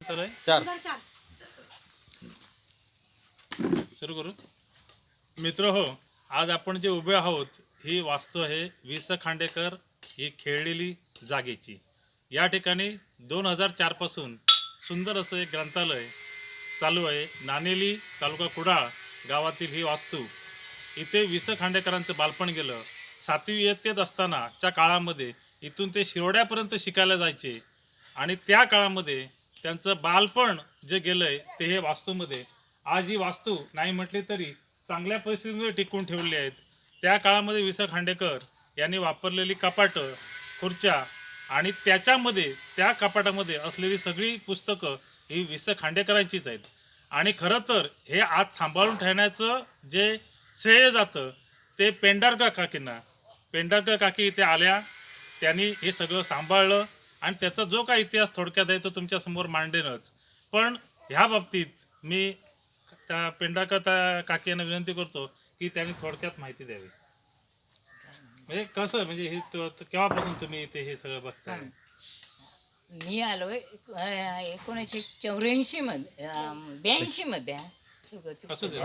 तर आहे 2004 सुरू करू. मित्र हो, आज आपण जे उभे आहोत ही वास्तू आहे वि स खांडेकर ही खेळलेली जागेची. या ठिकाणी 2004 पासून सुंदर असं एक ग्रंथालय चालू आहे. नाणेली तालुका कुडाळ गावातील ही वास्तू. इथे वि स खांडेकरांचं बालपण गेलं. 7वी इयत्तेत असतानाच्या काळामध्ये इथून ते शिरोड्यापर्यंत शिकायला जायचे आणि त्या काळामध्ये त्यांचं बालपण जे गेलंय ते हे वास्तूमध्ये. आज ही वास्तू नाही म्हटली तरी चांगल्या परिस्थितीमध्ये टिकवून ठेवली आहेत. त्या काळामध्ये वि स खांडेकर यांनी वापरलेली कपाटं, खुर्च्या आणि त्याच्यामध्ये त्या कपाटामध्ये असलेली सगळी पुस्तकं ही वि स खांडेकरांचीच आहेत. आणि खरं तर हे आज सांभाळून ठेवण्याचं जे श्रेय जातं ते पेंढारकर काकींना. पेंढारकर काकी इथे आल्या, त्यांनी हे सगळं सांभाळलं आणि त्याचा जो काही इतिहास थोडक्यात आहे तो तुमच्यासमोर मांडेनच. पण ह्या बाबतीत मी त्या पेंढारकर काकी यांना विनंती करतो की त्यांनी थोडक्यात माहिती द्यावी. म्हणजे कसं, म्हणजे हे केव्हापासून तुम्ही इथे हे सगळं बघताय? मी आलोय 1984 मध्ये 82 मध्ये असू दे.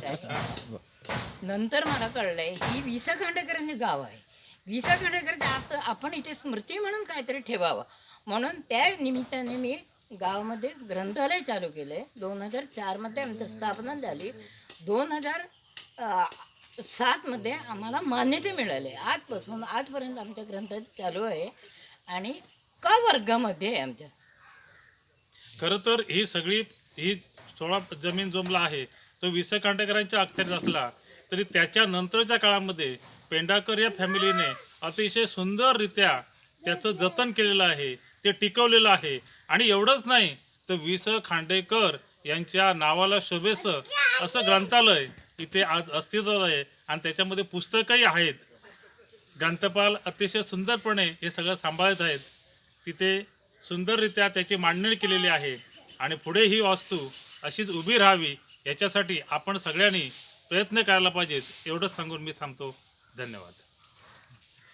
नंतर मला कळलंय ही वि स खांडेकरांचे गाव आहे. वि स खांडेकरच्या आता आपण इथे स्मृती म्हणून काहीतरी ठेवावं म्हणून त्या निमित्ताने मी गावामध्ये ग्रंथालय चालू केले. 2004 मध्ये आमची स्थापना झाली. 2007 मध्ये आम्हाला मान्यता मिळाली. आजपासून आजपर्यंत आमच्या ग्रंथालय चालू आहे आणि क वर्गामध्ये आहे आमच्या. खरं तर ही सगळी ही थोडा जमीन जोमला आहे तो वि स खांडेकरांच्या अखत्यारीत असला तरी त्याच्या नंतरच्या काळामध्ये पेंढारकर या फॅमिलीने अतिशय सुंदररित्या त्याचं जतन केलेलं आहे, ते टिकवलेलं आहे. आणि एवढंच नाही तर वि स खांडेकर यांच्या नावाला शोभेसं असं ग्रंथालय इथे आज अस्तित्वात आहे आणि त्याच्यामध्ये पुस्तकही आहेत. ग्रंथपाल अतिशय सुंदरपणे हे सगळं सांभाळत आहेत. तिथे सुंदररित्या त्याची मांडणी केलेली आहे आणि पुढे ही वास्तू अशीच उभी राहावी याच्यासाठी आपण सगळ्यांनी प्रयत्न करायला पाहिजेत. एवढंच सांगून मी थांबतो. धन्यवाद.